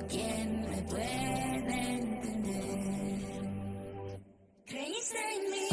¿Quién me puede entender? Creíste en mí.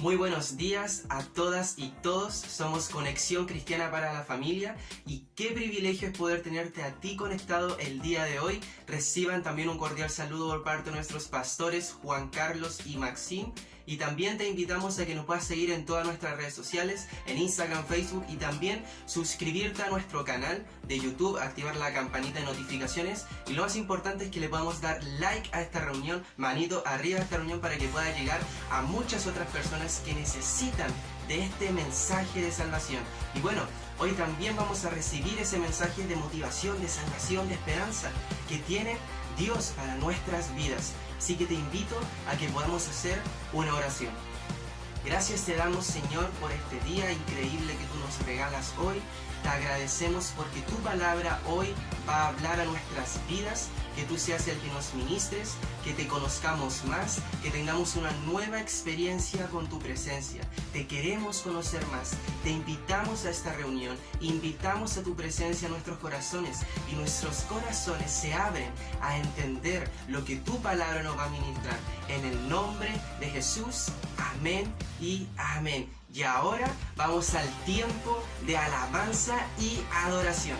Muy buenos días a todas y todos, somos Conexión Cristiana para la Familia y qué privilegio es poder tenerte a ti conectado el día de hoy. Reciban también un cordial saludo por parte de nuestros pastores Juan Carlos y Maxim. Y también te invitamos a que nos puedas seguir en todas nuestras redes sociales, en Instagram, Facebook y también suscribirte a nuestro canal de YouTube, activar la campanita de notificaciones y lo más importante es que le podamos dar like a esta reunión, manito arriba a esta reunión para que pueda llegar a muchas otras personas que necesitan de este mensaje de salvación. Y bueno, hoy también vamos a recibir ese mensaje de motivación, de salvación, de esperanza que tiene Dios para nuestras vidas. Así que te invito a que podamos hacer una oración. Gracias te damos, Señor, por este día increíble que tú nos regalas hoy. Te agradecemos porque tu palabra hoy va a hablar a nuestras vidas, que tú seas el que nos ministres, que te conozcamos más, que tengamos una nueva experiencia con tu presencia. Te queremos conocer más, te invitamos a esta reunión, invitamos a tu presencia a nuestros corazones y nuestros corazones se abren a entender lo que tu palabra nos va a ministrar. En el nombre de Jesús, amén y amén. Y ahora vamos al tiempo de alabanza y adoración.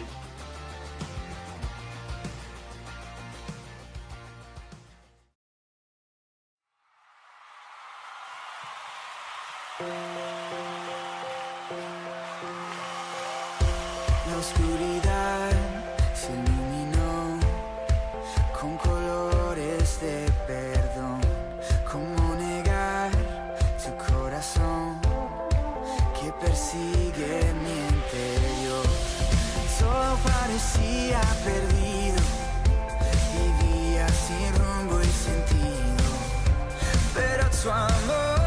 La oscuridad se iluminó con colores de perdón. ¿Cómo negar tu corazón que persigue mi interior? Todo parecía perdido, vivía sin rumbo y sentido, pero tu amor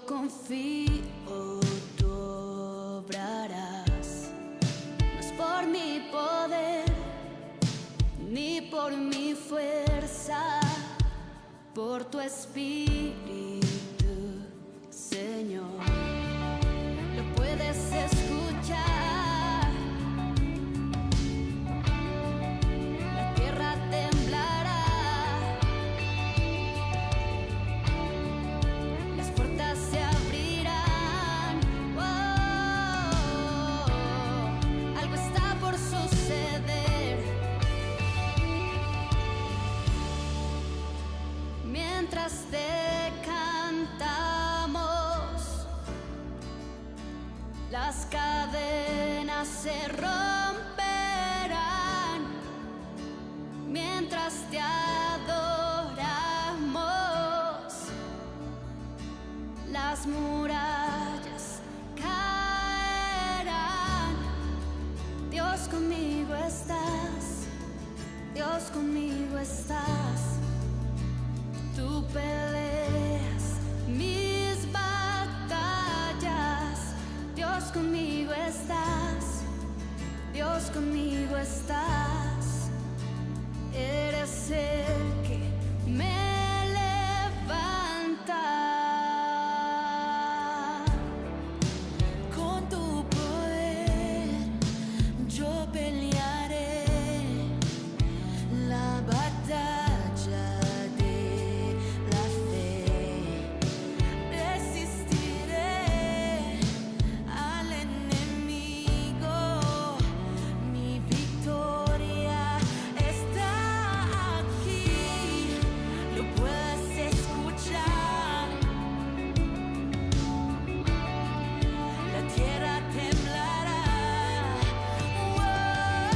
confío, tú obrarás. No es por mi poder, ni por mi fuerza, por tu espíritu, Señor. Lo puedes escuchar, la tierra temblará, las puertas se abrirán. Oh, algo está por suceder. Mientras te cantamos, las cadenas se romperán. Mientras te adoramos, las murallas caerán. Dios, conmigo estás, Dios, conmigo estás. Tú peleas mis batallas. Dios, conmigo estás, Dios, conmigo estás. Eres el que me levanta. Con tu poder yo pelearé la batalla de la fe. Resistiré al enemigo. Mi victoria está aquí. Lo puedes escuchar. La tierra temblará. Wow.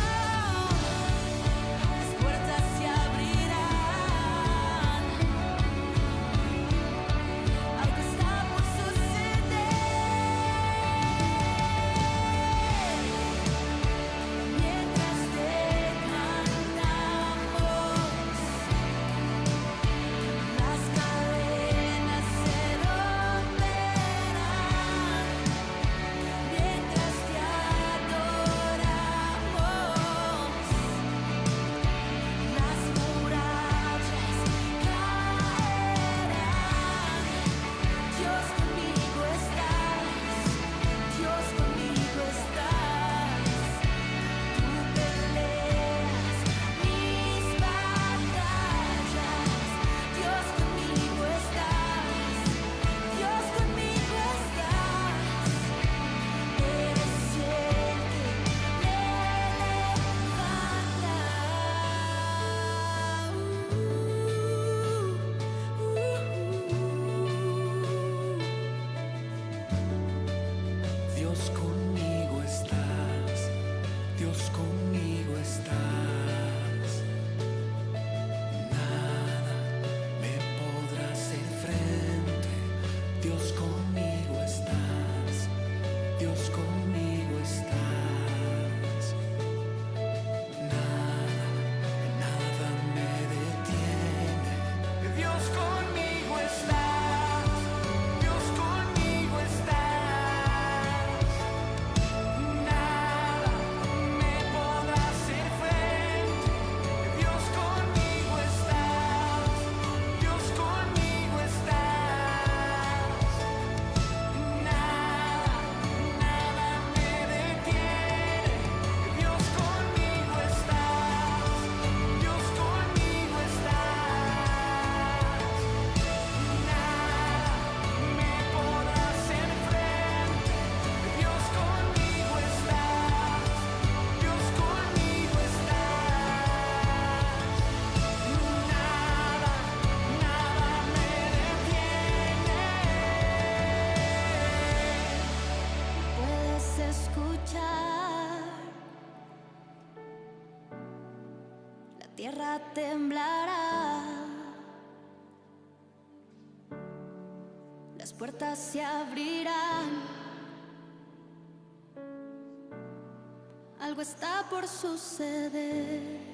Las puertas se abrirán. Algo está por suceder. Mientras te cantamos, las cadenas se romperán. Mientras te adoramos, las murallas caerán. Dios, conmigo estás, Dios, conmigo estás. Tú peleas mis batallas. Dios, conmigo estás, Dios, conmigo estás. Eres el que me levanta. Dios conmigo estás, Dios conmigo estás. Nada me podrá hacer frente. Dios conmigo estás, Dios conmigo estás. Nada, nada me detiene. Dios conmigo estás, Dios conmigo estás. Nada me podrá hacer frente. Dios conmigo estás, Dios conmigo estás. Nada, nada me detiene. Dios conmigo estás, Dios conmigo estás. Nada me podrá hacer frente. Dios conmigo estás, Dios conmigo estás. Nada, nada me detiene. Puedes escuchar, la tierra temblará, las puertas se abrirán. Algo está por suceder.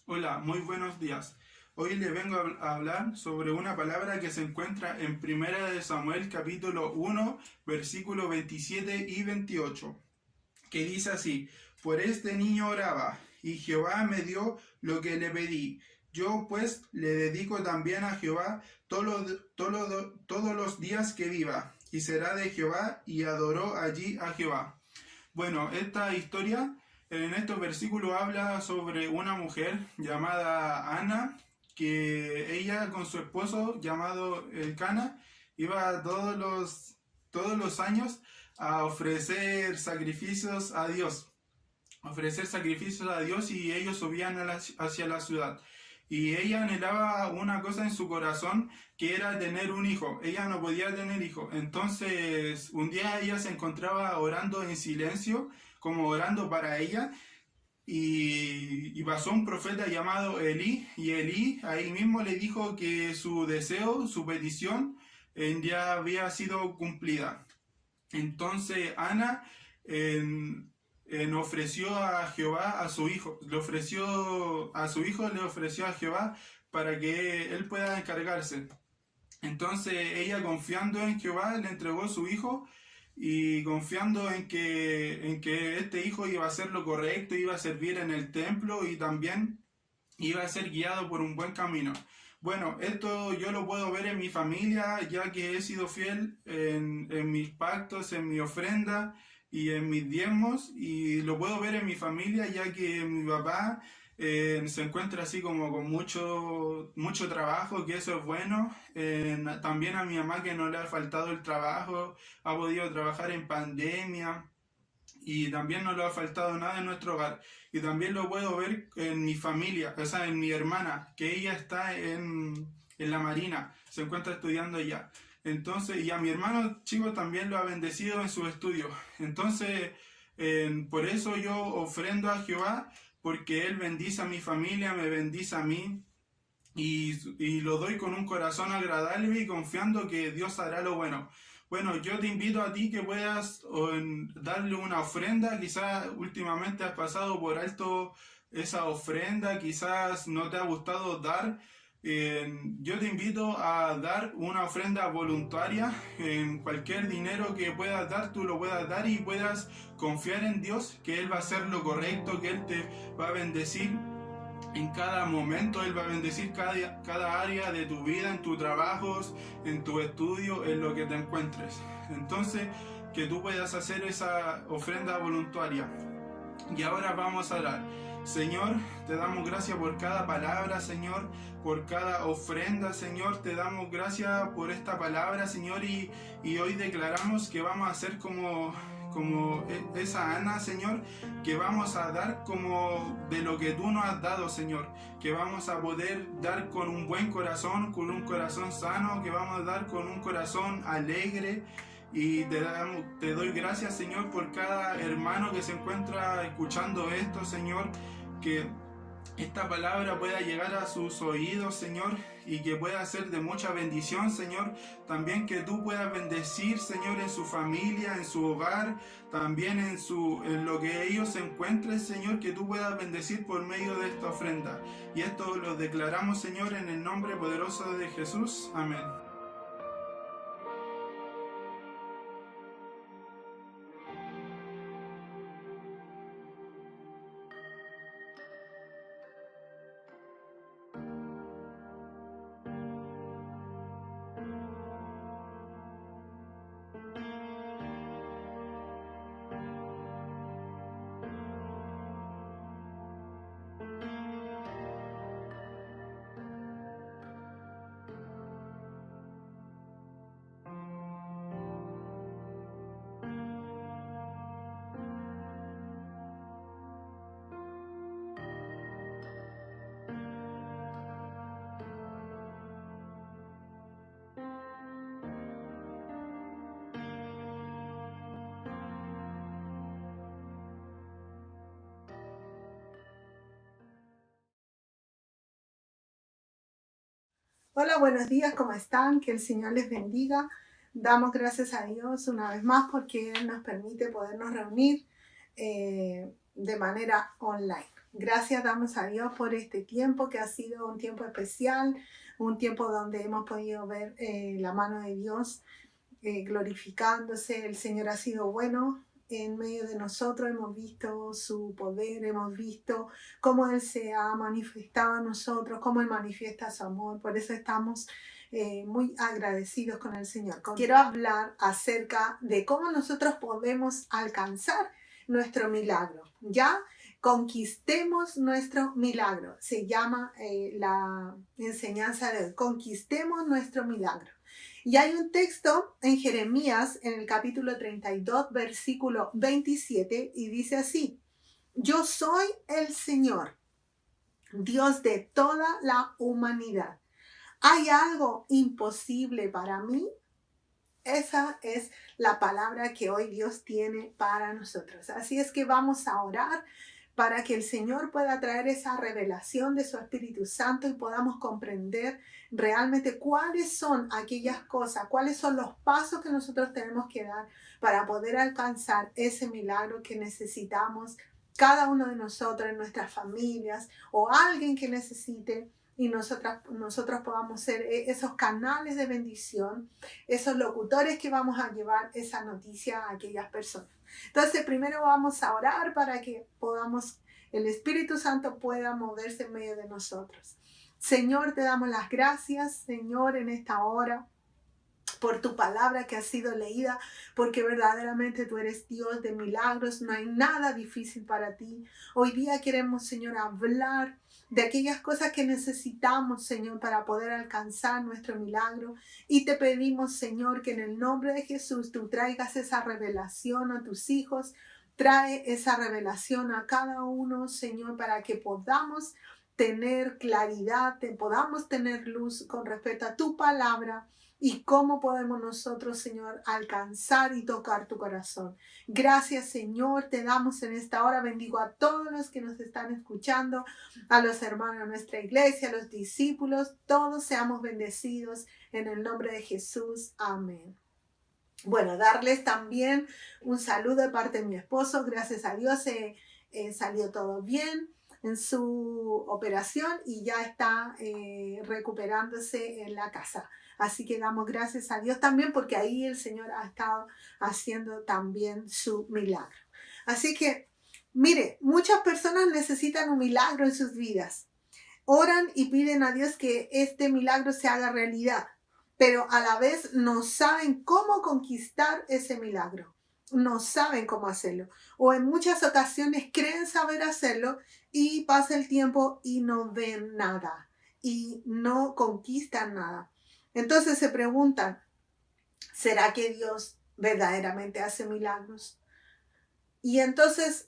Hola, muy buenos días. Hoy le vengo a hablar sobre una palabra que se encuentra en 1 de Samuel capítulo 1, versículo 27 y 28, que dice así: Por este niño oraba, y Jehová me dio lo que le pedí. Yo pues le dedico también a Jehová todos los días que viva, y será de Jehová, y adoró allí a Jehová. Bueno, esta historia en estos versículos habla sobre una mujer llamada Ana, que ella con su esposo llamado Elcana iba todos los años a ofrecer sacrificios a Dios. Y ellos subían hacia la ciudad. Y ella anhelaba una cosa en su corazón, que era tener un hijo. Ella no podía tener hijo. Entonces, un día ella se encontraba orando en silencio, como orando para ella, y pasó un profeta llamado Elí, y Elí ahí mismo le dijo que su deseo, su petición, ya había sido cumplida. Entonces Ana ofreció a Jehová a su hijo, le ofreció a Jehová para que él pueda encargarse. Entonces ella, confiando en Jehová, le entregó su hijo, y confiando en que este hijo iba a hacer lo correcto, iba a servir en el templo y también iba a ser guiado por un buen camino. Bueno, esto yo lo puedo ver en mi familia, ya que he sido fiel en mis pactos, en mi ofrenda y en mis diezmos, y lo puedo ver en mi familia, ya que mi papá se encuentra así como con mucho trabajo, que eso es bueno. También a mi mamá, que no le ha faltado el trabajo, ha podido trabajar en pandemia, y también no le ha faltado nada en nuestro hogar. Y también lo puedo ver en mi familia, o sea, en mi hermana, que ella está en la Marina, se encuentra estudiando allá. Entonces, y a mi hermano chico también lo ha bendecido en sus estudios. Entonces, por eso yo ofrendo a Jehová, porque Él bendice a mi familia, me bendice a mí, y lo doy con un corazón agradable y confiando que Dios hará lo bueno. Bueno, yo te invito a ti que puedas darle una ofrenda. Quizás últimamente has pasado por alto esa ofrenda, quizás no te ha gustado dar. Yo te invito a dar una ofrenda voluntaria. En cualquier dinero que puedas dar, tú lo puedas dar, y puedas confiar en Dios, que Él va a hacer lo correcto, que Él te va a bendecir en cada momento. Él va a bendecir cada área de tu vida, en tus trabajos, en tu estudio, en lo que te encuentres. Entonces, que tú puedas hacer esa ofrenda voluntaria. Y ahora vamos a orar. Señor, te damos gracias por cada palabra, Señor, por cada ofrenda, Señor. Te damos gracias por esta palabra, Señor, y hoy declaramos que vamos a ser como esa Ana, Señor, que vamos a dar como de lo que tú nos has dado, Señor, que vamos a poder dar con un buen corazón, con un corazón sano, que vamos a dar con un corazón alegre. Y te doy gracias, Señor, por cada hermano que se encuentra escuchando esto, Señor, que esta palabra pueda llegar a sus oídos, Señor, y que pueda ser de mucha bendición, Señor. También que tú puedas bendecir, Señor, en su familia, en su hogar, también en lo que ellos se encuentren, Señor, que tú puedas bendecir por medio de esta ofrenda. Y esto lo declaramos, Señor, en el nombre poderoso de Jesús. Amén. Hola, buenos días, ¿cómo están? Que el Señor les bendiga. Damos gracias a Dios una vez más porque Él nos permite podernos reunir de manera online. Gracias damos a Dios por este tiempo que ha sido un tiempo especial, un tiempo donde hemos podido ver la mano de Dios glorificándose. El Señor ha sido bueno en medio de nosotros, hemos visto su poder, hemos visto cómo Él se ha manifestado a nosotros, cómo Él manifiesta su amor. Por eso estamos muy agradecidos con el Señor. Quiero hablar acerca de cómo nosotros podemos alcanzar nuestro milagro, ¿ya? Conquistemos nuestro milagro. Se llama la enseñanza de hoy. Conquistemos nuestro milagro. Y hay un texto en Jeremías, en el capítulo 32, versículo 27, y dice así: yo soy el Señor, Dios de toda la humanidad. ¿Hay algo imposible para mí? Esa es la palabra que hoy Dios tiene para nosotros. Así es que vamos a orar para que el Señor pueda traer esa revelación de su Espíritu Santo y podamos comprender realmente cuáles son aquellas cosas, cuáles son los pasos que nosotros tenemos que dar para poder alcanzar ese milagro que necesitamos cada uno de nosotros en nuestras familias, o alguien que necesite, y nosotros podamos ser esos canales de bendición, esos locutores que vamos a llevar esa noticia a aquellas personas. Entonces, primero vamos a orar para que el Espíritu Santo pueda moverse en medio de nosotros. Señor, te damos las gracias, Señor, en esta hora, por tu palabra que ha sido leída, porque verdaderamente tú eres Dios de milagros, no hay nada difícil para ti. Hoy día queremos, Señor, hablar de aquellas cosas que necesitamos, Señor, para poder alcanzar nuestro milagro. Y te pedimos, Señor, que en el nombre de Jesús tú traigas esa revelación a tus hijos. Trae esa revelación a cada uno, Señor, para que podamos tener claridad, podamos tener luz con respecto a tu palabra y cómo podemos nosotros, Señor, alcanzar y tocar tu corazón. Gracias, Señor, te damos en esta hora. Bendigo a todos los que nos están escuchando, a los hermanos de nuestra iglesia, a los discípulos. Todos seamos bendecidos en el nombre de Jesús. Amén. Bueno, darles también un saludo de parte de mi esposo. Gracias a Dios salió todo bien en su operación y ya está recuperándose en la casa. Así que damos gracias a Dios también, porque ahí el Señor ha estado haciendo también su milagro. Así que, mire, muchas personas necesitan un milagro en sus vidas. Oran y piden a Dios que este milagro se haga realidad, pero a la vez no saben cómo conquistar ese milagro. No saben cómo hacerlo. O en muchas ocasiones creen saber hacerlo y pasa el tiempo y no ven nada y no conquistan nada. Entonces se preguntan, ¿será que Dios verdaderamente hace milagros? Y entonces,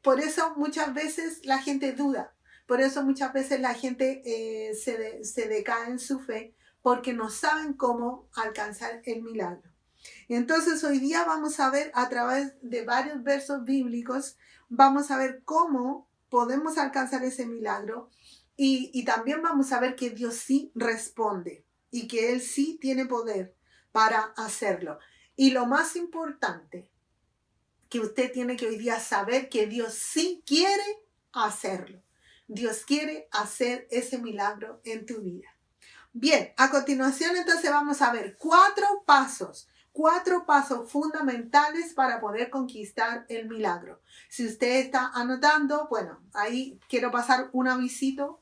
por eso muchas veces la gente duda, por eso muchas veces la gente se decae en su fe, porque no saben cómo alcanzar el milagro. Y entonces hoy día vamos a ver, a través de varios versos bíblicos, vamos a ver cómo podemos alcanzar ese milagro. Y también vamos a ver que Dios sí responde y que Él sí tiene poder para hacerlo. Y lo más importante, que usted tiene que hoy día saber que Dios sí quiere hacerlo. Dios quiere hacer ese milagro en tu vida. Bien, a continuación entonces vamos a ver cuatro pasos fundamentales para poder conquistar el milagro. Si usted está anotando, bueno, ahí quiero pasar un avisito.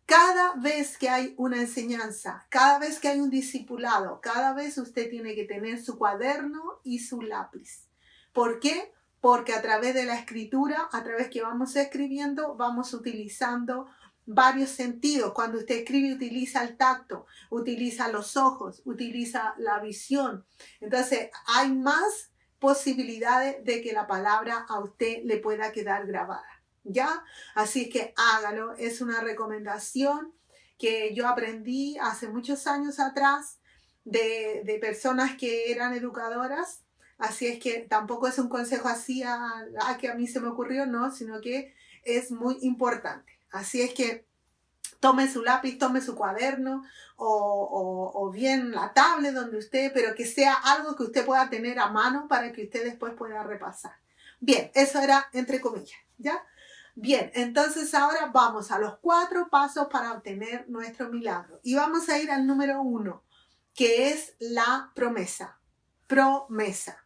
Cada vez que hay una enseñanza, cada vez que hay un discipulado, cada vez usted tiene que tener su cuaderno y su lápiz. ¿Por qué? Porque a través de la escritura, a través que vamos escribiendo, vamos utilizando varios sentidos. Cuando usted escribe, utiliza el tacto, utiliza los ojos, utiliza la visión. Entonces, hay más posibilidades de que la palabra a usted le pueda quedar grabada. ¿Ya? Así que hágalo. Es una recomendación que yo aprendí hace muchos años atrás de personas que eran educadoras. Así es que tampoco es un consejo así que a mí se me ocurrió, no, sino que es muy importante. Así es que tome su lápiz, tome su cuaderno o bien la tablet donde usted, pero que sea algo que usted pueda tener a mano para que usted después pueda repasar. Bien, eso era entre comillas, ¿ya? Bien, entonces ahora vamos a los 4 pasos para obtener nuestro milagro. Y vamos a ir al número 1, que es la promesa. Promesa.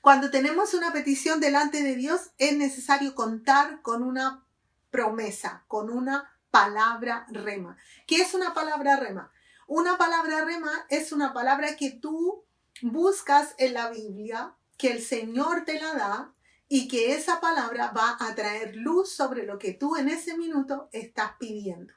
Cuando tenemos una petición delante de Dios, es necesario contar con una promesa, con una palabra rema. ¿Qué es una palabra rema? Una palabra rema es una palabra que tú buscas en la Biblia, que el Señor te la da, y que esa palabra va a traer luz sobre lo que tú en ese minuto estás pidiendo,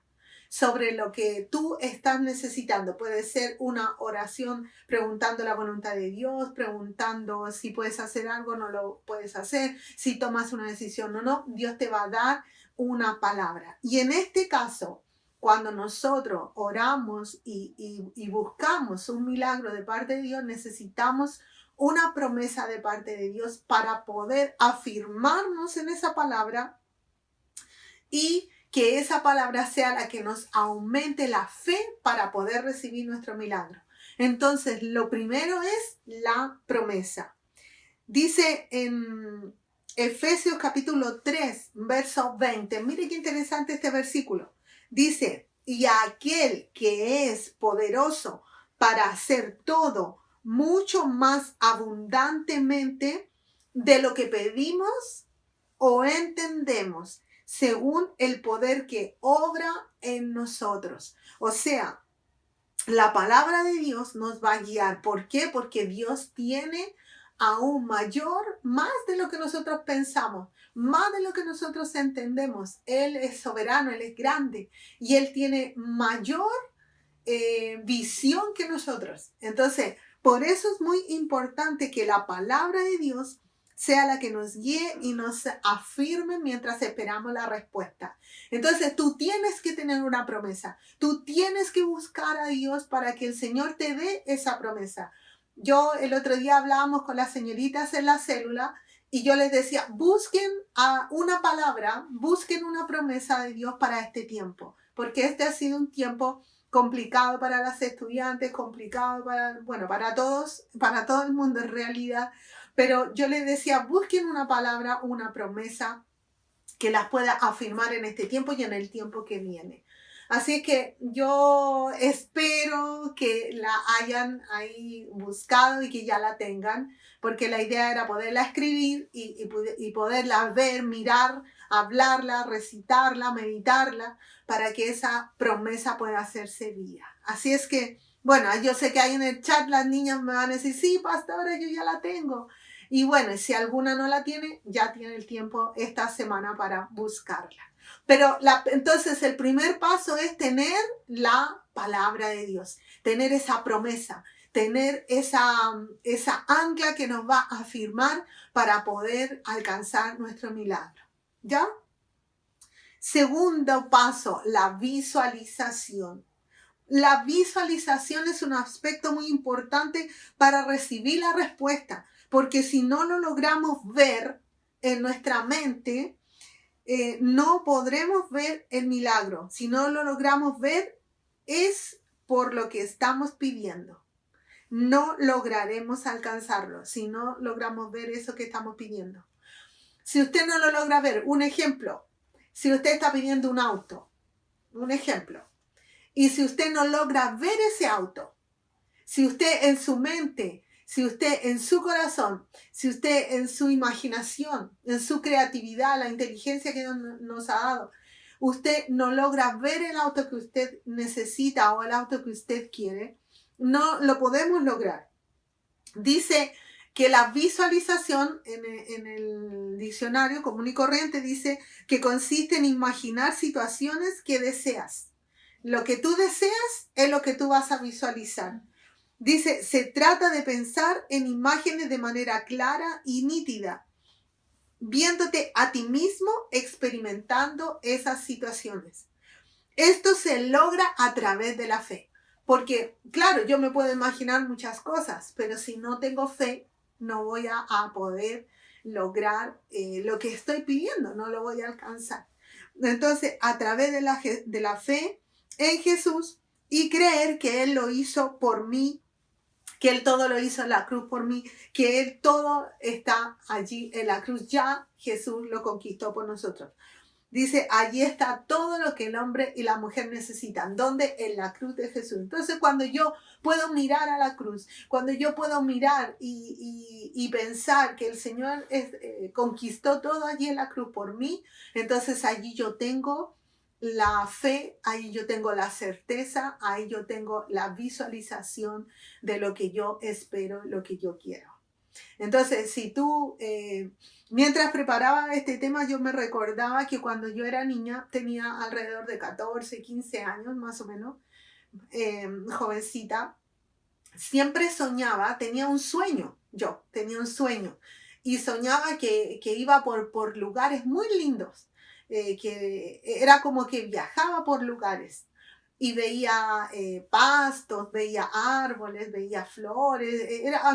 sobre lo que tú estás necesitando. Puede ser una oración preguntando la voluntad de Dios, preguntando si puedes hacer algo o no lo puedes hacer, si tomas una decisión o no. Dios te va a dar una palabra. Y en este caso, cuando nosotros oramos y buscamos un milagro de parte de Dios, necesitamos una promesa de parte de Dios para poder afirmarnos en esa palabra y que esa palabra sea la que nos aumente la fe para poder recibir nuestro milagro. Entonces, lo primero es la promesa. Dice en Efesios capítulo 3, verso 20. Mire qué interesante este versículo. Dice, y a aquel que es poderoso para hacer todo mucho más abundantemente de lo que pedimos o entendemos, según el poder que obra en nosotros. O sea, la palabra de Dios nos va a guiar. ¿Por qué? Porque Dios tiene aún mayor, más de lo que nosotros pensamos, más de lo que nosotros entendemos. Él es soberano, Él es grande y Él tiene mayor visión que nosotros. Entonces, por eso es muy importante que la palabra de Dios sea la que nos guíe y nos afirme mientras esperamos la respuesta. Entonces, tú tienes que tener una promesa. Tú tienes que buscar a Dios para que el Señor te dé esa promesa. Yo el otro día hablábamos con las señoritas en la célula y yo les decía, busquen una palabra, busquen una promesa de Dios para este tiempo, porque este ha sido un tiempo complicado para las estudiantes, complicado para todos, para todo el mundo en realidad, pero yo les decía, busquen una palabra, una promesa que las pueda afirmar en este tiempo y en el tiempo que viene. Así que yo espero que la hayan ahí buscado y que ya la tengan, porque la idea era poderla escribir y poderla ver, mirar, hablarla, recitarla, meditarla, para que esa promesa pueda hacerse vida. Así es que, bueno, yo sé que ahí en el chat las niñas me van a decir, sí, pastora, yo ya la tengo. Y bueno, si alguna no la tiene, ya tiene el tiempo esta semana para buscarla. Pero entonces el primer paso es tener la palabra de Dios, tener esa promesa, tener esa ancla que nos va a afirmar para poder alcanzar nuestro milagro. ¿Ya? Segundo paso, la visualización. La visualización es un aspecto muy importante para recibir la respuesta, porque si no lo logramos ver en nuestra mente, no podremos ver el milagro. Si no lo logramos ver, es por lo que estamos pidiendo. No lograremos alcanzarlo si no logramos ver eso que estamos pidiendo. Si usted no lo logra ver, un ejemplo, si usted está pidiendo un auto, un ejemplo, y si usted no logra ver ese auto, si usted en su mente, si usted en su corazón, si usted en su imaginación, en su creatividad, la inteligencia que Dios nos ha dado, usted no logra ver el auto que usted necesita o el auto que usted quiere, no lo podemos lograr. Dice que la visualización en el diccionario común y corriente dice que consiste en imaginar situaciones que deseas. Lo que tú deseas es lo que tú vas a visualizar. Dice, se trata de pensar en imágenes de manera clara y nítida, viéndote a ti mismo experimentando esas situaciones. Esto se logra a través de la fe. Porque, claro, yo me puedo imaginar muchas cosas, pero si no tengo fe, no voy a poder lograr lo que estoy pidiendo, no lo voy a alcanzar. Entonces, a través de la fe en Jesús y creer que Él lo hizo por mí que Él todo lo hizo en la cruz por mí, que Él todo está allí en la cruz. Ya Jesús lo conquistó por nosotros. Dice, allí está todo lo que el hombre y la mujer necesitan. ¿Dónde? En la cruz de Jesús. Entonces, cuando yo puedo mirar a la cruz, cuando yo puedo mirar y pensar que el Señor conquistó todo allí en la cruz por mí, entonces allí yo tengo la fe, ahí yo tengo la certeza, ahí yo tengo la visualización de lo que yo espero, lo que yo quiero. Entonces, si tú, mientras preparaba este tema, yo me recordaba que cuando yo era niña, tenía alrededor de 14, 15 años más o menos, jovencita, siempre soñaba, tenía un sueño, yo tenía un sueño, y soñaba que iba por lugares muy lindos, que era como que viajaba por lugares. Y veía pastos, veía árboles, veía flores, era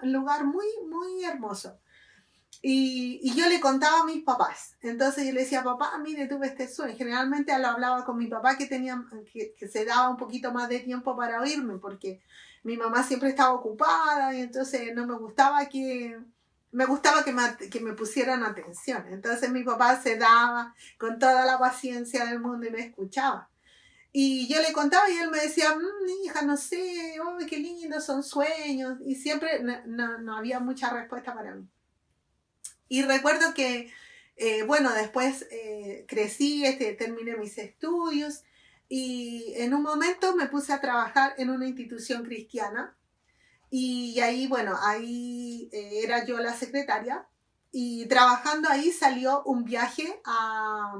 un lugar muy, muy hermoso. Y yo le contaba a mis papás. Entonces yo le decía, papá, mire, tuve este sueño. Generalmente lo hablaba con mi papá que se daba un poquito más de tiempo para oírme, porque mi mamá siempre estaba ocupada y entonces no me gustaba que me pusieran atención. Entonces mi papá se daba con toda la paciencia del mundo y me escuchaba. Y yo le contaba y él me decía, hija, no sé, oh, qué lindo, son sueños. Y siempre no había mucha respuesta para mí. Y recuerdo que, bueno, después crecí, terminé mis estudios y en un momento me puse a trabajar en una institución cristiana. Y ahí, bueno, ahí era yo la secretaria. Y trabajando ahí salió un viaje a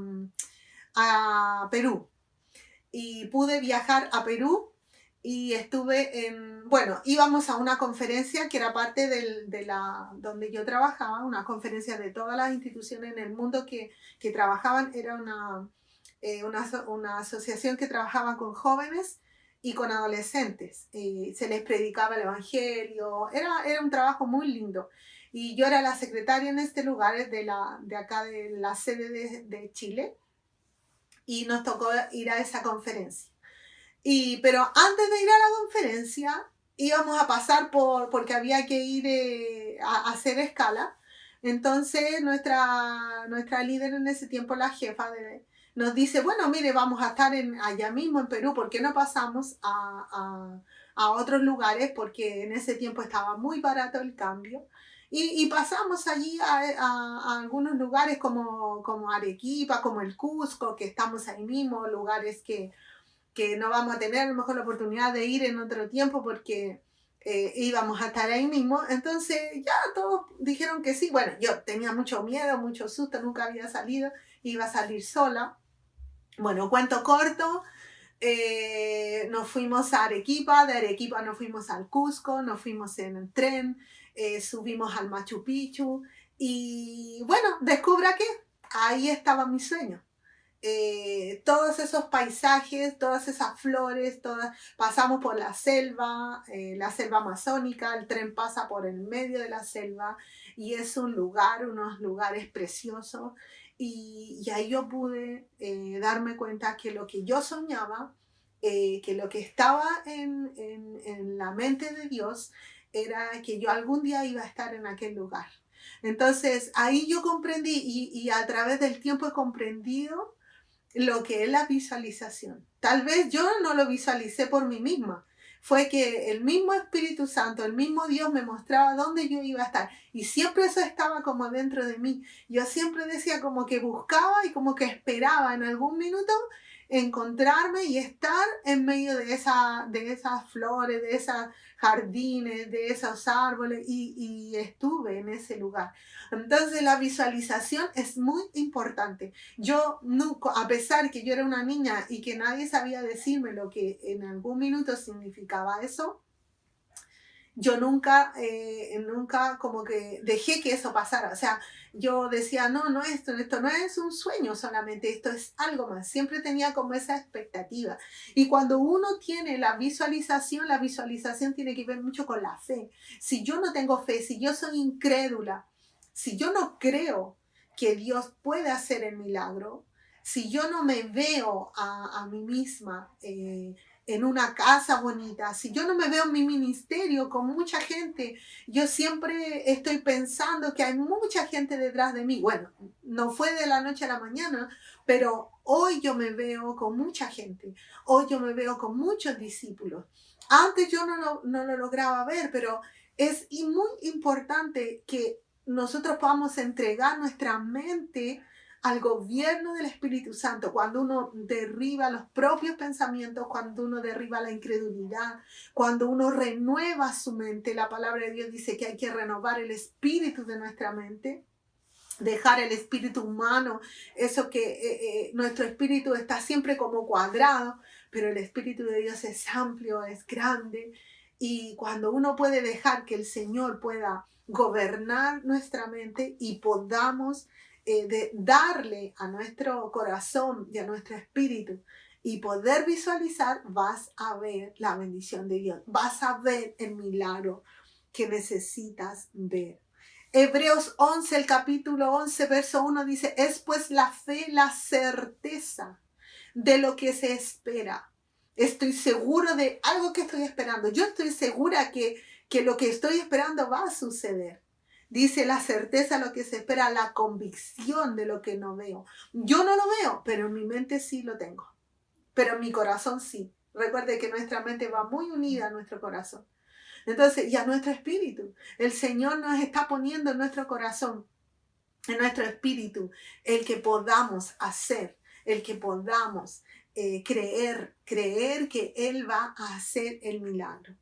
Perú. Y pude viajar a Perú y estuve bueno, íbamos a una conferencia que era parte donde yo trabajaba, una conferencia de todas las instituciones en el mundo que trabajaban, era una asociación que trabajaba con jóvenes y con adolescentes, se les predicaba el evangelio, era un trabajo muy lindo. Y yo era la secretaria en este lugar, de acá de la sede de Chile, y nos tocó ir a esa conferencia. Pero antes de ir a la conferencia íbamos a pasar porque había que ir a hacer escala. Entonces nuestra líder en ese tiempo, la jefa, nos dice, bueno, mire, vamos a estar allá mismo en Perú, ¿por qué no pasamos a otros lugares? Porque en ese tiempo estaba muy barato el cambio. Y pasamos allí a algunos lugares como Arequipa, como el Cusco, que estamos ahí mismo, lugares que no vamos a tener a lo mejor la oportunidad de ir en otro tiempo porque íbamos a estar ahí mismo. Entonces ya todos dijeron que sí. Bueno, yo tenía mucho miedo, mucho susto, nunca había salido, iba a salir sola. Bueno, cuento corto, nos fuimos a Arequipa, de Arequipa nos fuimos al Cusco, nos fuimos en el tren, subimos al Machu Picchu y bueno, descubra que ahí estaba mi sueño. Todos esos paisajes, todas esas flores, pasamos por la selva amazónica, el tren pasa por el medio de la selva y es unos lugares preciosos y ahí yo pude darme cuenta que lo que yo soñaba, que lo que estaba en la mente de Dios era que yo algún día iba a estar en aquel lugar. Entonces ahí yo comprendí y a través del tiempo he comprendido lo que es la visualización. Tal vez yo no lo visualicé por mí misma. Fue que el mismo Espíritu Santo, el mismo Dios me mostraba dónde yo iba a estar. Y siempre eso estaba como dentro de mí. Yo siempre decía como que buscaba y como que esperaba en algún minuto encontrarme y estar en medio de esas flores, de esos jardines, de esos árboles y estuve en ese lugar. Entonces la visualización es muy importante. Yo nunca, a pesar que yo era una niña y que nadie sabía decirme lo que en algún minuto significaba eso, yo nunca como que dejé que eso pasara. O sea, yo decía, no, esto no es un sueño solamente, esto es algo más. Siempre tenía como esa expectativa. Y cuando uno tiene la visualización tiene que ver mucho con la fe. Si yo no tengo fe, si yo soy incrédula, si yo no creo que Dios puede hacer el milagro, si yo no me veo a mí misma en una casa bonita, si yo no me veo en mi ministerio con mucha gente, yo siempre estoy pensando que hay mucha gente detrás de mí. Bueno, no fue de la noche a la mañana, pero hoy yo me veo con mucha gente. Hoy yo me veo con muchos discípulos. Antes yo no lo lograba ver, pero es muy importante que nosotros podamos entregar nuestra mente al gobierno del Espíritu Santo, cuando uno derriba los propios pensamientos, cuando uno derriba la incredulidad, cuando uno renueva su mente. La palabra de Dios dice que hay que renovar el espíritu de nuestra mente, dejar el espíritu humano, eso que nuestro espíritu está siempre como cuadrado, pero el espíritu de Dios es amplio, es grande, y cuando uno puede dejar que el Señor pueda gobernar nuestra mente y podamos darle a nuestro corazón y a nuestro espíritu y poder visualizar, vas a ver la bendición de Dios, vas a ver el milagro que necesitas ver. Hebreos 11, el capítulo 11, verso 1 dice, es pues la fe, la certeza de lo que se espera. Estoy seguro de algo que estoy esperando. Yo estoy segura que lo que estoy esperando va a suceder. Dice la certeza de lo que se espera, la convicción de lo que no veo. Yo no lo veo, pero en mi mente sí lo tengo. Pero en mi corazón sí. Recuerde que nuestra mente va muy unida a nuestro corazón. Entonces, y a nuestro espíritu. El Señor nos está poniendo en nuestro corazón, en nuestro espíritu, el que podamos hacer, el que podamos creer que Él va a hacer el milagro.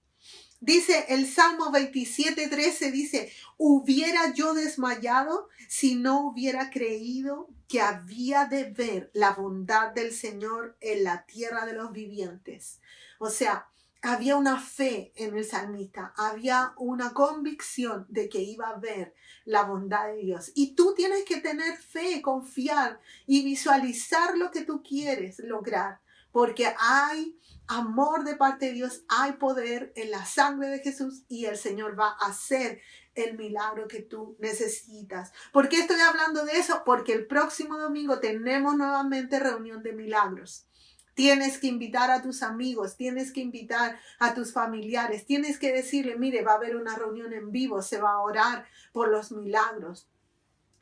Dice el Salmo 27:13, dice, hubiera yo desmayado si no hubiera creído que había de ver la bondad del Señor en la tierra de los vivientes. O sea, había una fe en el salmista, había una convicción de que iba a ver la bondad de Dios. Y tú tienes que tener fe, confiar y visualizar lo que tú quieres lograr, porque hay amor de parte de Dios, hay poder en la sangre de Jesús y el Señor va a hacer el milagro que tú necesitas. ¿Por qué estoy hablando de eso? Porque el próximo domingo tenemos nuevamente reunión de milagros. Tienes que invitar a tus amigos, tienes que invitar a tus familiares, tienes que decirle, mire, va a haber una reunión en vivo, se va a orar por los milagros.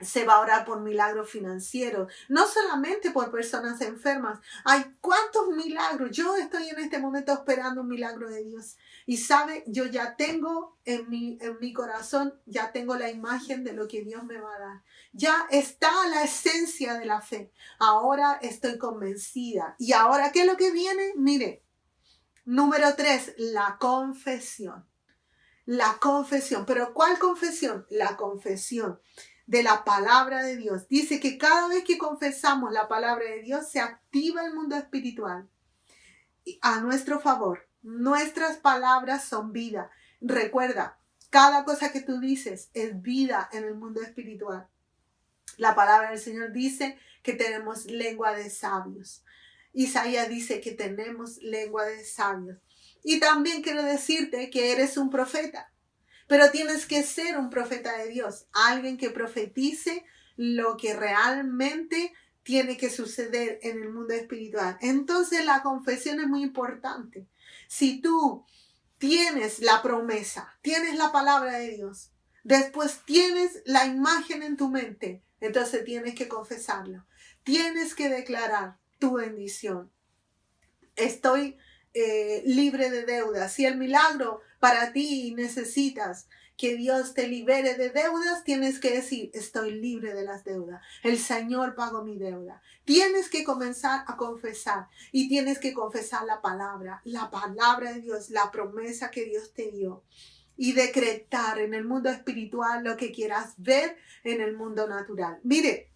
Se va a orar por milagros financieros, no solamente por personas enfermas. Hay cuántos milagros. Yo estoy en este momento esperando un milagro de Dios. Y sabe, yo ya tengo en mi corazón, ya tengo la imagen de lo que Dios me va a dar. Ya está la esencia de la fe. Ahora estoy convencida. Y ahora, ¿qué es lo que viene? Mire, número 3, la confesión. La confesión. ¿Pero cuál confesión? La confesión de la palabra de Dios. Dice que cada vez que confesamos la palabra de Dios se activa el mundo espiritual a nuestro favor. Nuestras palabras son vida. Recuerda, cada cosa que tú dices es vida en el mundo espiritual. La palabra del Señor dice que tenemos lengua de sabios. Isaías dice que tenemos lengua de sabios. Y también quiero decirte que eres un profeta. Pero tienes que ser un profeta de Dios, alguien que profetice lo que realmente tiene que suceder en el mundo espiritual. Entonces la confesión es muy importante. Si tú tienes la promesa, tienes la palabra de Dios, después tienes la imagen en tu mente, entonces tienes que confesarlo. Tienes que declarar tu bendición. Estoy libre de deudas. Si el milagro para ti necesitas que Dios te libere de deudas, tienes que decir, estoy libre de las deudas. El Señor pagó mi deuda. Tienes que comenzar a confesar y tienes que confesar la palabra de Dios, la promesa que Dios te dio y decretar en el mundo espiritual lo que quieras ver en el mundo natural. Mire,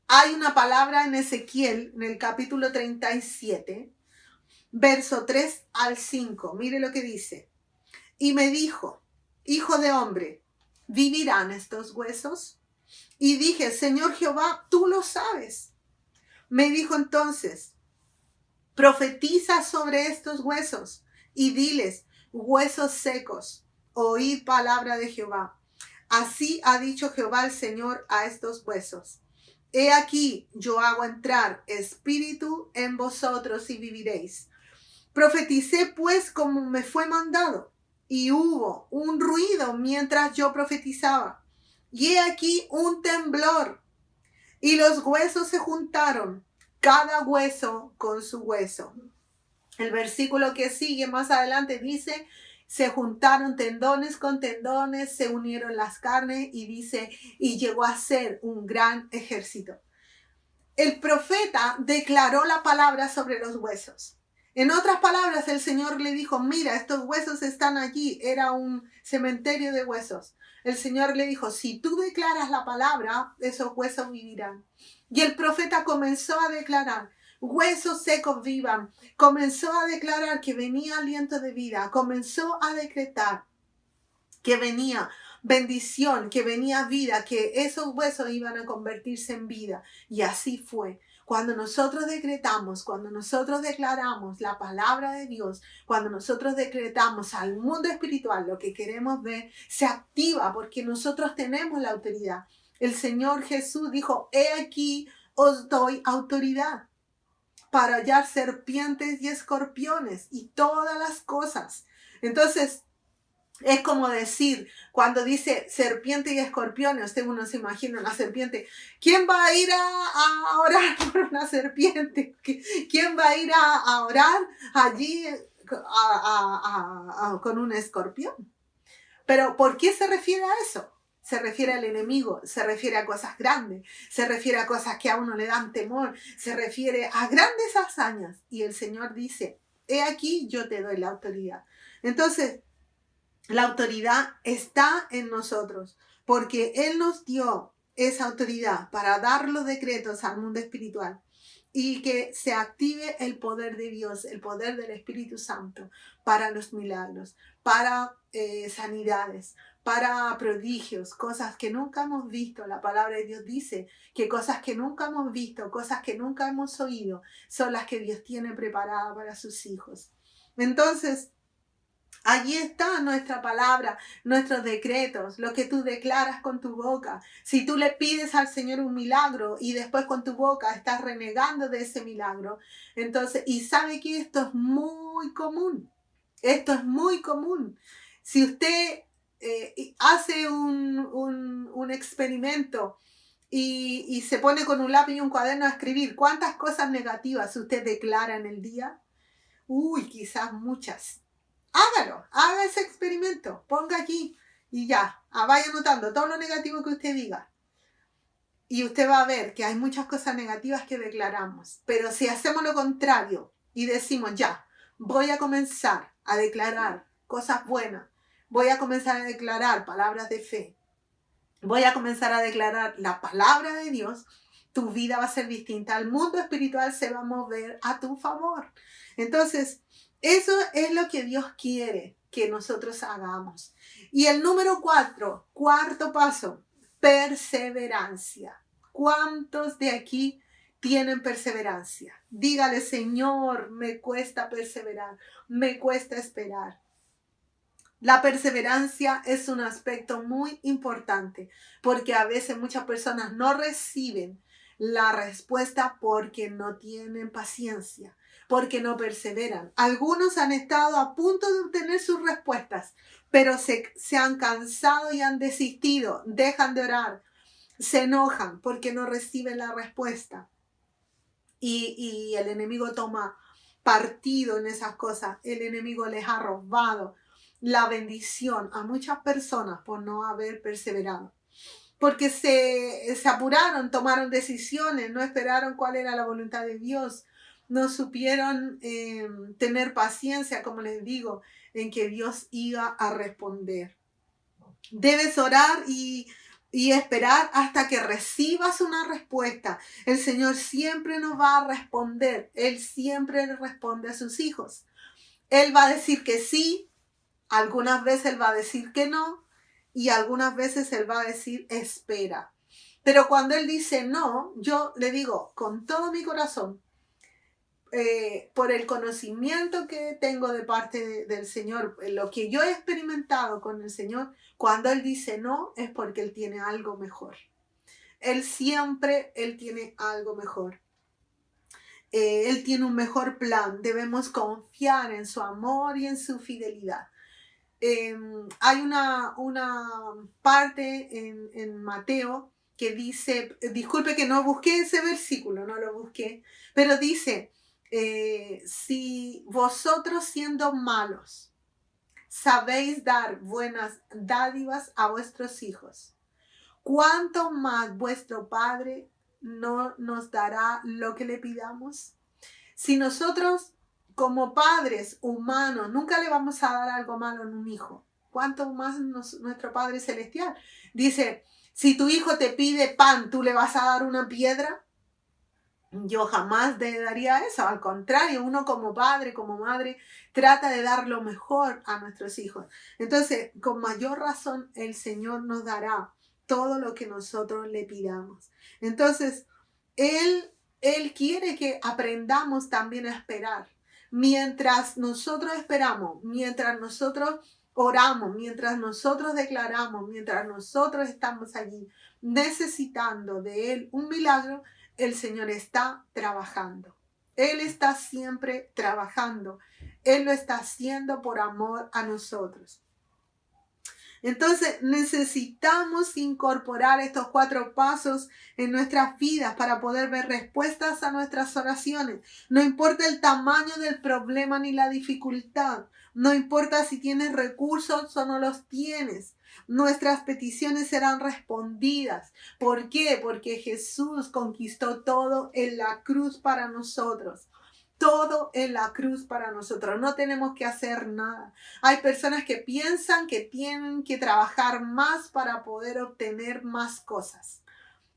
hay una palabra en Ezequiel, en el capítulo 37, verso 3 al 5. Mire lo que dice. Y me dijo, hijo de hombre, ¿vivirán estos huesos? Y dije, Señor Jehová, tú lo sabes. Me dijo entonces, profetiza sobre estos huesos y diles, huesos secos, oíd palabra de Jehová. Así ha dicho Jehová el Señor a estos huesos. He aquí, yo hago entrar espíritu en vosotros y viviréis. Profeticé pues como me fue mandado, y hubo un ruido mientras yo profetizaba, y he aquí un temblor, y los huesos se juntaron, cada hueso con su hueso. El versículo que sigue más adelante dice, se juntaron tendones con tendones, se unieron las carnes, y dice, y llegó a ser un gran ejército. El profeta declaró la palabra sobre los huesos. En otras palabras, el Señor le dijo, mira, estos huesos están allí. Era un cementerio de huesos. El Señor le dijo, si tú declaras la palabra, esos huesos vivirán. Y el profeta comenzó a declarar, huesos secos vivan. Comenzó a declarar que venía aliento de vida. Comenzó a decretar que venía bendición, que venía vida, que esos huesos iban a convertirse en vida. Y así fue. Cuando nosotros decretamos, cuando nosotros declaramos la palabra de Dios, cuando nosotros decretamos al mundo espiritual lo que queremos ver, se activa porque nosotros tenemos la autoridad. El Señor Jesús dijo, he aquí os doy autoridad para hallar serpientes y escorpiones y todas las cosas. Entonces, es como decir, cuando dice serpiente y escorpiones, uno se imagina una serpiente. ¿Quién va a ir a orar por una serpiente? ¿Quién va a ir a orar allí con un escorpión? Pero ¿por qué se refiere a eso? Se refiere al enemigo, se refiere a cosas grandes, se refiere a cosas que a uno le dan temor, se refiere a grandes hazañas. Y el Señor dice, he aquí yo te doy la autoridad. Entonces, la autoridad está en nosotros, porque Él nos dio esa autoridad para dar los decretos al mundo espiritual y que se active el poder de Dios, el poder del Espíritu Santo para los milagros, para sanidades, para prodigios, cosas que nunca hemos visto. La palabra de Dios dice que cosas que nunca hemos visto, cosas que nunca hemos oído, son las que Dios tiene preparadas para sus hijos. Entonces, allí está nuestra palabra, nuestros decretos, lo que tú declaras con tu boca. Si tú le pides al Señor un milagro y después con tu boca estás renegando de ese milagro, entonces, y sabe que esto es muy común. Esto es muy común. Si usted hace un experimento y se pone con un lápiz y un cuaderno a escribir cuántas cosas negativas usted declara en el día, quizás muchas. Hágalo, haga ese experimento, ponga aquí y ya, vaya anotando todo lo negativo que usted diga. Y usted va a ver que hay muchas cosas negativas que declaramos. Pero si hacemos lo contrario y decimos, ya, voy a comenzar a declarar cosas buenas, voy a comenzar a declarar palabras de fe, voy a comenzar a declarar la palabra de Dios, tu vida va a ser distinta. El mundo espiritual se va a mover a tu favor. Entonces, eso es lo que Dios quiere que nosotros hagamos. Y el número 4, cuarto paso, perseverancia. ¿Cuántos de aquí tienen perseverancia? Dígale, Señor, me cuesta perseverar, me cuesta esperar. La perseverancia es un aspecto muy importante porque a veces muchas personas no reciben la respuesta porque no tienen paciencia, porque no perseveran. Algunos han estado a punto de obtener sus respuestas, pero se han cansado y han desistido, dejan de orar, se enojan porque no reciben la respuesta. Y el enemigo toma partido en esas cosas. El enemigo les ha robado la bendición a muchas personas por no haber perseverado. Porque se apuraron, tomaron decisiones, no esperaron cuál era la voluntad de Dios, no supieron tener paciencia, como les digo, en que Dios iba a responder. Debes orar y esperar hasta que recibas una respuesta. El Señor siempre nos va a responder. Él siempre le responde a sus hijos. Él va a decir que sí, algunas veces Él va a decir que no, y algunas veces Él va a decir espera. Pero cuando Él dice no, yo le digo con todo mi corazón, por el conocimiento que tengo de parte del Señor, lo que yo he experimentado con el Señor, cuando Él dice no, es porque Él tiene algo mejor. Él tiene algo mejor. Él tiene un mejor plan. Debemos confiar en su amor y en su fidelidad. Hay una parte en Mateo que dice, disculpe que no busqué ese versículo, no lo busqué, pero dice, si vosotros siendo malos sabéis dar buenas dádivas a vuestros hijos, ¿cuánto más vuestro Padre no nos dará lo que le pidamos? Si nosotros como padres humanos nunca le vamos a dar algo malo a un hijo, ¿cuánto más nuestro Padre Celestial? Dice, si tu hijo te pide pan, ¿tú le vas a dar una piedra? Yo jamás le daría eso. Al contrario, uno como padre, como madre, trata de dar lo mejor a nuestros hijos. Entonces, con mayor razón, el Señor nos dará todo lo que nosotros le pidamos. Entonces, Él quiere que aprendamos también a esperar. Mientras nosotros esperamos, mientras nosotros oramos, mientras nosotros declaramos, mientras nosotros estamos allí necesitando de Él un milagro, el Señor está trabajando. Él está siempre trabajando. Él lo está haciendo por amor a nosotros. Entonces necesitamos incorporar estos 4 pasos en nuestras vidas para poder ver respuestas a nuestras oraciones. No importa el tamaño del problema ni la dificultad. No importa si tienes recursos o no los tienes. Nuestras peticiones serán respondidas. ¿Por qué? Porque Jesús conquistó todo en la cruz para nosotros. Todo en la cruz para nosotros. No tenemos que hacer nada. Hay personas que piensan que tienen que trabajar más para poder obtener más cosas.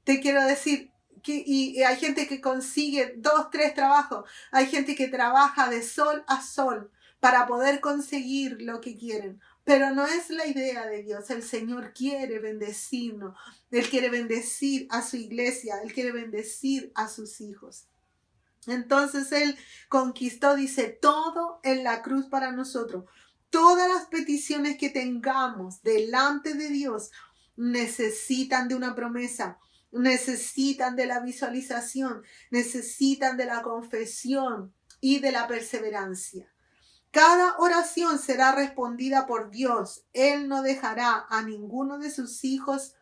Te quiero decir que y hay gente que consigue 2, 3 trabajos. Hay gente que trabaja de sol a sol para poder conseguir lo que quieren. Pero no es la idea de Dios. El Señor quiere bendecirnos. Él quiere bendecir a su iglesia. Él quiere bendecir a sus hijos. Entonces Él conquistó, dice, todo en la cruz para nosotros. Todas las peticiones que tengamos delante de Dios necesitan de una promesa, necesitan de la visualización, necesitan de la confesión y de la perseverancia. Cada oración será respondida por Dios. Él no dejará a ninguno de sus hijos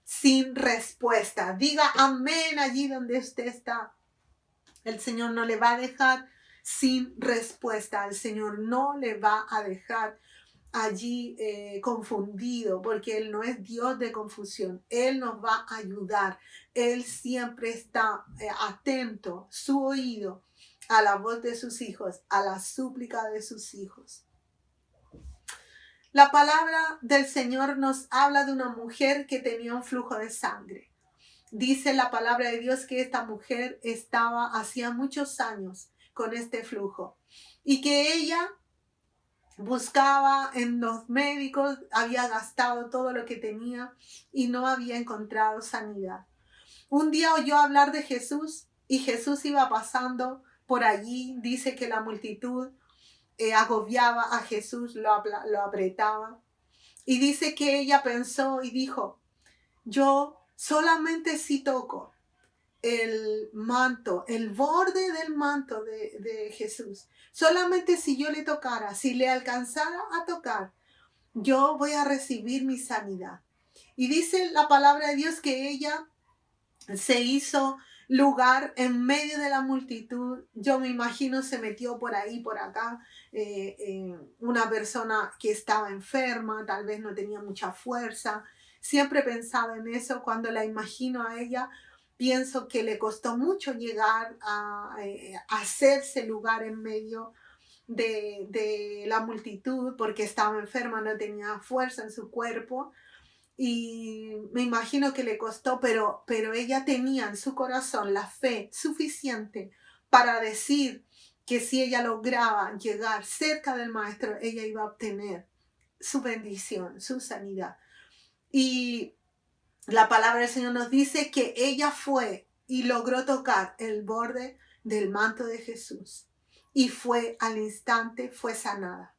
sin respuesta. Diga amén allí donde usted está. El Señor no le va a dejar sin respuesta. El Señor no le va a dejar allí confundido, porque Él no es Dios de confusión. Él nos va a ayudar. Él siempre está atento, su oído a la voz de sus hijos, a la súplica de sus hijos. La palabra del Señor nos habla de una mujer que tenía un flujo de sangre. Dice la palabra de Dios que esta mujer estaba hacía muchos años con este flujo y que ella buscaba en los médicos, había gastado todo lo que tenía y no había encontrado sanidad. Un día oyó hablar de Jesús y Jesús iba pasando por allí. Dice que la multitud agobiaba a Jesús, lo apretaba. Y dice que ella pensó y dijo, yo solamente si toco el manto, el borde del manto de Jesús, solamente si yo le tocara, si le alcanzara a tocar, yo voy a recibir mi sanidad. Y dice la palabra de Dios que ella se hizo lugar en medio de la multitud. Yo me imagino se metió por ahí, por acá, una persona que estaba enferma, tal vez no tenía mucha fuerza. Siempre he pensado en eso cuando la imagino a ella. Pienso que le costó mucho llegar a hacerse lugar en medio de la multitud porque estaba enferma, no tenía fuerza en su cuerpo. Y me imagino que le costó, pero ella tenía en su corazón la fe suficiente para decir que si ella lograba llegar cerca del Maestro, ella iba a obtener su bendición, su sanidad. Y la palabra del Señor nos dice que ella fue y logró tocar el borde del manto de Jesús. Y fue al instante, fue sanada.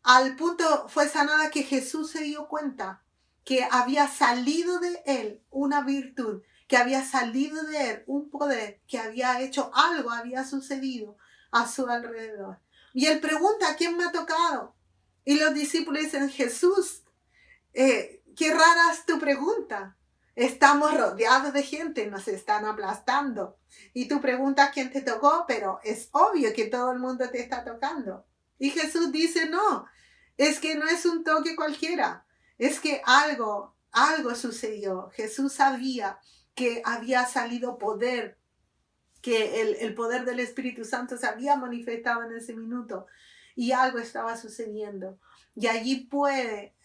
Al punto fue sanada que Jesús se dio cuenta que había salido de él una virtud, que que había salido de él, un poder que había hecho algo, había sucedido a su alrededor. Y él pregunta, ¿a quién me ha tocado? Y los discípulos dicen, Jesús, qué rara es tu pregunta. Estamos rodeados de gente, nos están aplastando. Y tú preguntas quién te tocó, pero es obvio que todo el mundo te está tocando. Y Jesús dice, no, es que no es un toque cualquiera, es que algo sucedió. Jesús sabía que había salido poder, que el poder del Espíritu Santo se había manifestado en ese minuto y algo estaba sucediendo. Y allí puede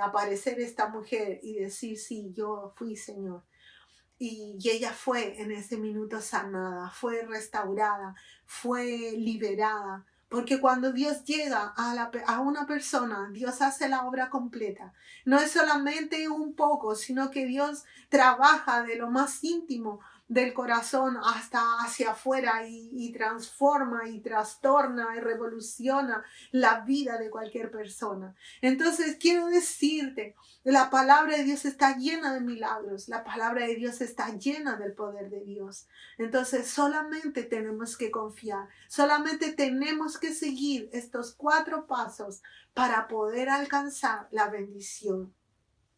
aparecer esta mujer y decir, sí, yo fui, Señor. Y ella fue en ese minuto sanada, fue restaurada, fue liberada. Porque cuando Dios llega a una persona, Dios hace la obra completa. No es solamente un poco, sino que Dios trabaja de lo más íntimo del corazón hasta hacia afuera y transforma y trastorna y revoluciona la vida de cualquier persona. Entonces quiero decirte, la palabra de Dios está llena de milagros, la palabra de Dios está llena del poder de Dios. Entonces solamente tenemos que confiar, solamente tenemos que seguir estos 4 pasos para poder alcanzar la bendición.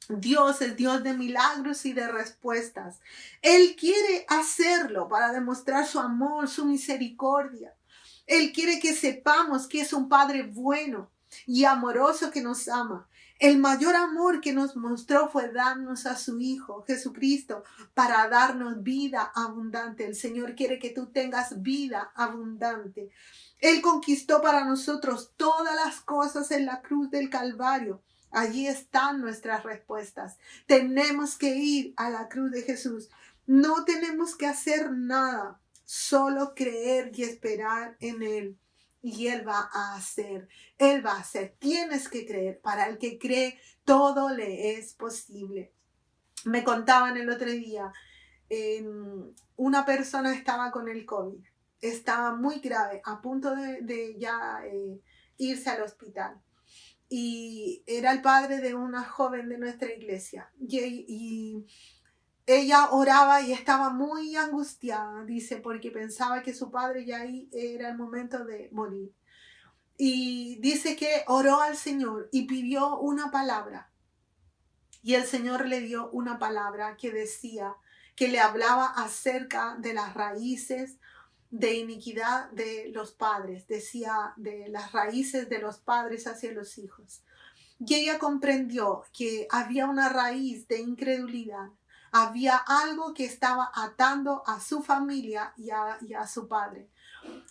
Dios es Dios de milagros y de respuestas. Él quiere hacerlo para demostrar su amor, su misericordia. Él quiere que sepamos que es un Padre bueno y amoroso que nos ama. El mayor amor que nos mostró fue darnos a su Hijo, Jesucristo, para darnos vida abundante. El Señor quiere que tú tengas vida abundante. Él conquistó para nosotros todas las cosas en la cruz del Calvario. Allí están nuestras respuestas. Tenemos que ir a la cruz de Jesús. No tenemos que hacer nada, solo creer y esperar en Él. Y Él va a hacer. Él va a hacer. Tienes que creer. Para el que cree, todo le es posible. Me contaban el otro día, una persona estaba con el COVID. Estaba muy grave, a punto de ya irse al hospital. Y era el padre de una joven de nuestra iglesia. Y ella oraba y estaba muy angustiada, dice, porque pensaba que su padre ya ahí era el momento de morir. Y dice que oró al Señor y pidió una palabra. Y el Señor le dio una palabra que decía, que le hablaba acerca de las raíces de iniquidad de los padres, decía de las raíces de los padres hacia los hijos. Y ella comprendió que había una raíz de incredulidad, había algo que estaba atando a su familia y a su padre.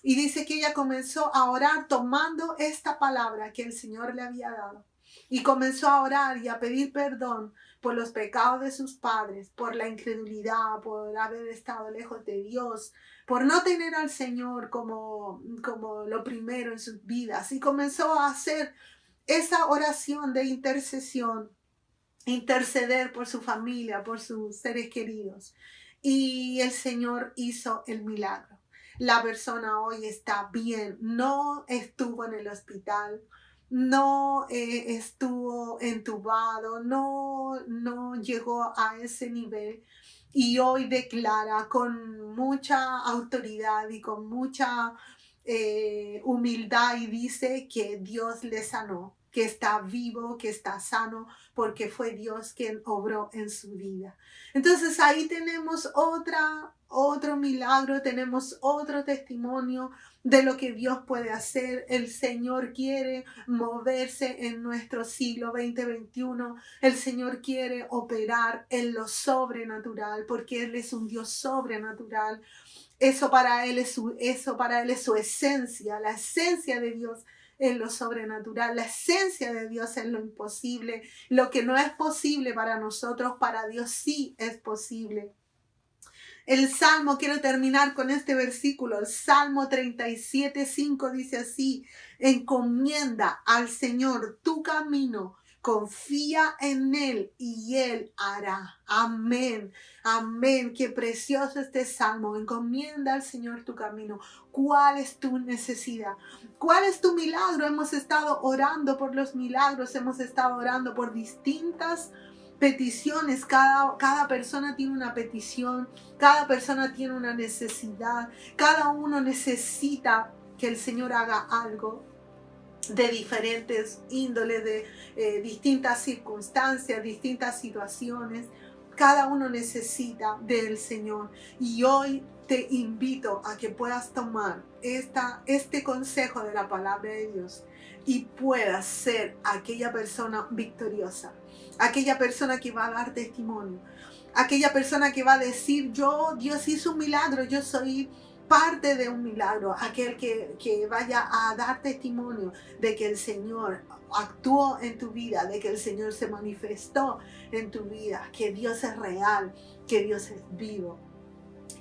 Y dice que ella comenzó a orar tomando esta palabra que el Señor le había dado. Y comenzó a orar y a pedir perdón por los pecados de sus padres, por la incredulidad, por haber estado lejos de Dios, por no tener al Señor como lo primero en sus vidas. Y comenzó a hacer esa oración de intercesión, interceder por su familia, por sus seres queridos. Y el Señor hizo el milagro. La persona hoy está bien, no estuvo en el hospital, no estuvo entubado, no llegó a ese nivel. Y hoy declara con mucha autoridad y con mucha humildad y dice que Dios le sanó, que está vivo, que está sano, porque fue Dios quien obró en su vida. Entonces ahí tenemos otro milagro, tenemos otro testimonio de lo que Dios puede hacer. El Señor quiere moverse en nuestro siglo 2021. El Señor quiere operar en lo sobrenatural, porque Él es un Dios sobrenatural. Eso para Él es su esencia, la esencia de Dios en lo sobrenatural, la esencia de Dios en lo imposible. Lo que no es posible para nosotros, para Dios sí es posible. El Salmo, quiero terminar con este versículo, el Salmo 37:5 dice así: encomienda al Señor tu camino, confía en Él y Él hará. Amén, amén. Qué precioso este salmo. Encomienda al Señor tu camino. ¿Cuál es tu necesidad? ¿Cuál es tu milagro? Hemos estado orando por los milagros, hemos estado orando por distintas peticiones, cada persona tiene una petición, cada persona tiene una necesidad, cada uno necesita que el Señor haga algo de diferentes índoles, de distintas circunstancias, distintas situaciones. Cada uno necesita del Señor. Y hoy te invito a que puedas tomar este consejo de la palabra de Dios y puedas ser aquella persona victoriosa, aquella persona que va a dar testimonio, aquella persona que va a decir, Dios hizo un milagro, yo soy parte de un milagro, aquel que vaya a dar testimonio de que el Señor actuó en tu vida, de que el Señor se manifestó en tu vida, que Dios es real, que Dios es vivo,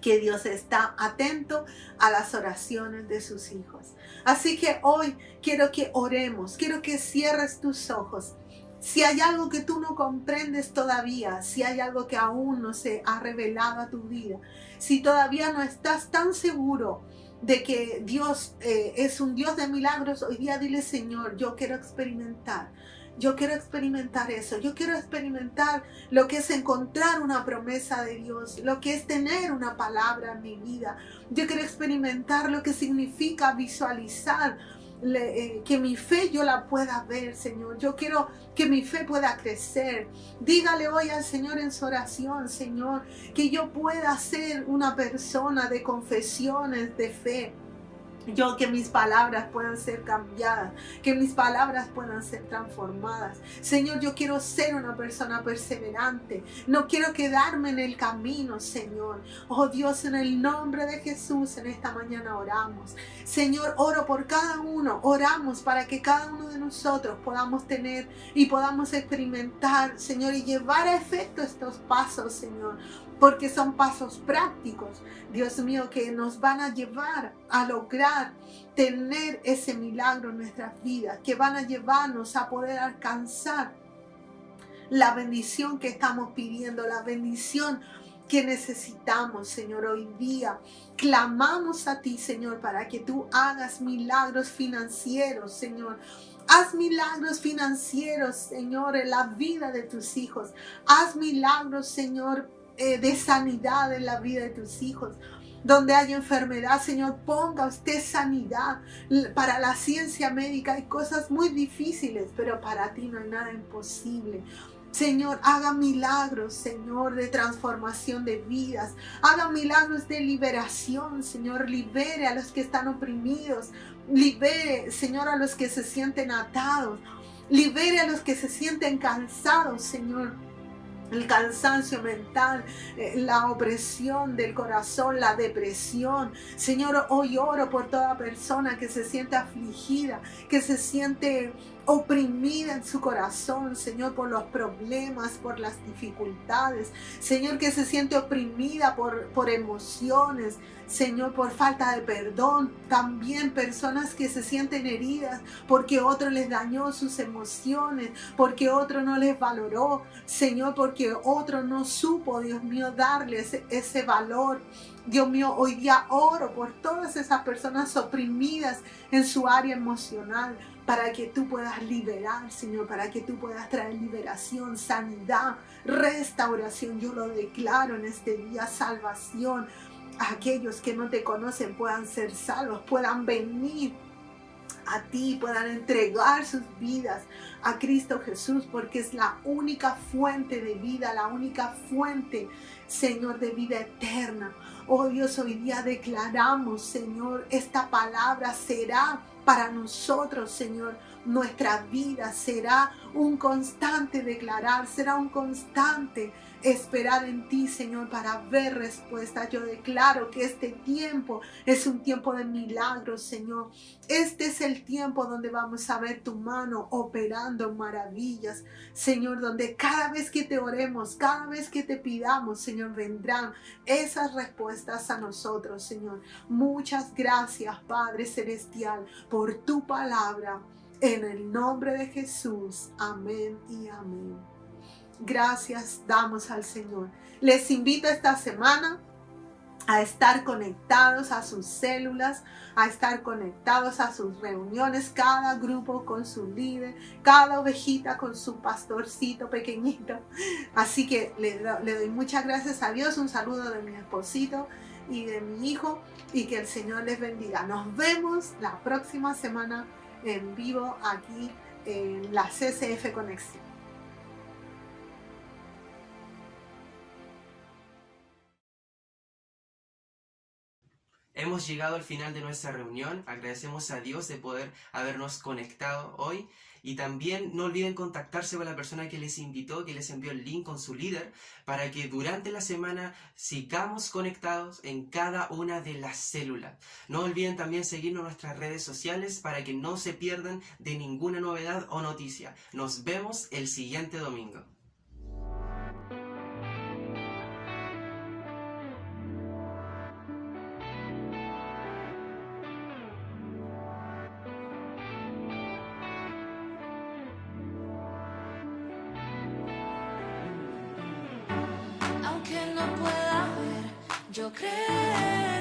que Dios está atento a las oraciones de sus hijos. Así que hoy quiero que oremos, quiero que cierres tus ojos. Si hay algo que tú no comprendes todavía, si hay algo que aún no se ha revelado a tu vida, si todavía no estás tan seguro de que Dios es un Dios de milagros, hoy día dile, Señor, yo quiero experimentar eso, yo quiero experimentar lo que es encontrar una promesa de Dios, lo que es tener una palabra en mi vida. Yo quiero experimentar lo que significa visualizar que mi fe yo la pueda ver, Señor. Yo quiero que mi fe pueda crecer. Dígale hoy al Señor en su oración, Señor, que yo pueda ser una persona de confesiones de fe. Que mis palabras puedan ser cambiadas, que mis palabras puedan ser transformadas. Señor, yo quiero ser una persona perseverante. No quiero quedarme en el camino, Señor. Oh Dios, en el nombre de Jesús, en esta mañana oramos. Señor, oro por cada uno. Oramos para que cada uno de nosotros podamos tener y podamos experimentar, Señor, y llevar a efecto estos pasos, Señor. Porque son pasos prácticos, Dios mío, que nos van a llevar a lograr tener ese milagro en nuestras vidas, que van a llevarnos a poder alcanzar la bendición que estamos pidiendo, la bendición que necesitamos, Señor. Hoy día clamamos a ti, Señor, para que tú hagas milagros financieros, Señor. Haz milagros financieros, Señor, en la vida de tus hijos. Haz milagros, Señor, de sanidad en la vida de tus hijos. Donde hay enfermedad, Señor, ponga usted sanidad. Para la ciencia médica hay cosas muy difíciles, pero para ti no hay nada imposible. Señor, haga milagros, Señor, de transformación de vidas. Haga milagros de liberación, Señor. Libere a los que están oprimidos. Libere, Señor, a los que se sienten atados. Libere a los que se sienten cansados, Señor. El cansancio mental, la opresión del corazón, la depresión. Señor, hoy oro por toda persona que se siente afligida, que se siente oprimida en su corazón, Señor, por los problemas, por las dificultades. Señor, que se siente oprimida por emociones, Señor, por falta de perdón. También personas que se sienten heridas porque otro les dañó sus emociones, porque otro no les valoró, Señor, porque otro no supo, Dios mío, darles ese valor. Dios mío, hoy día oro por todas esas personas oprimidas en su área emocional, para que tú puedas liberar, Señor, para que tú puedas traer liberación, sanidad, restauración. Yo lo declaro en este día, salvación. Aquellos que no te conocen puedan ser salvos, puedan venir a ti, puedan entregar sus vidas a Cristo Jesús, porque es la única fuente de vida, la única fuente, Señor, de vida eterna. Oh Dios, hoy día declaramos, Señor, esta palabra será para nosotros, Señor. Nuestra vida será un constante declarar, será un constante esperar en ti, Señor, para ver respuesta. Yo declaro que este tiempo es un tiempo de milagros, Señor. Este es el tiempo donde vamos a ver tu mano operando maravillas, Señor, donde cada vez que te oremos, cada vez que te pidamos, Señor, vendrán esas respuestas a nosotros, Señor. Muchas gracias, Padre Celestial, por tu palabra. En el nombre de Jesús. Amén y amén. Gracias damos al Señor. Les invito esta semana a estar conectados a sus células, a estar conectados a sus reuniones, cada grupo con su líder, cada ovejita con su pastorcito pequeñito. Así que le doy muchas gracias a Dios, un saludo de mi esposito y de mi hijo, y que el Señor les bendiga. Nos vemos la próxima semana en vivo aquí en la CCF Conexión. Hemos llegado al final de nuestra reunión. Agradecemos a Dios de poder habernos conectado hoy. Y también no olviden contactarse con la persona que les invitó, que les envió el link con su líder, para que durante la semana sigamos conectados en cada una de las células. No olviden también seguirnos en nuestras redes sociales para que no se pierdan de ninguna novedad o noticia. Nos vemos el siguiente domingo. Aunque no pueda ver, yo creo.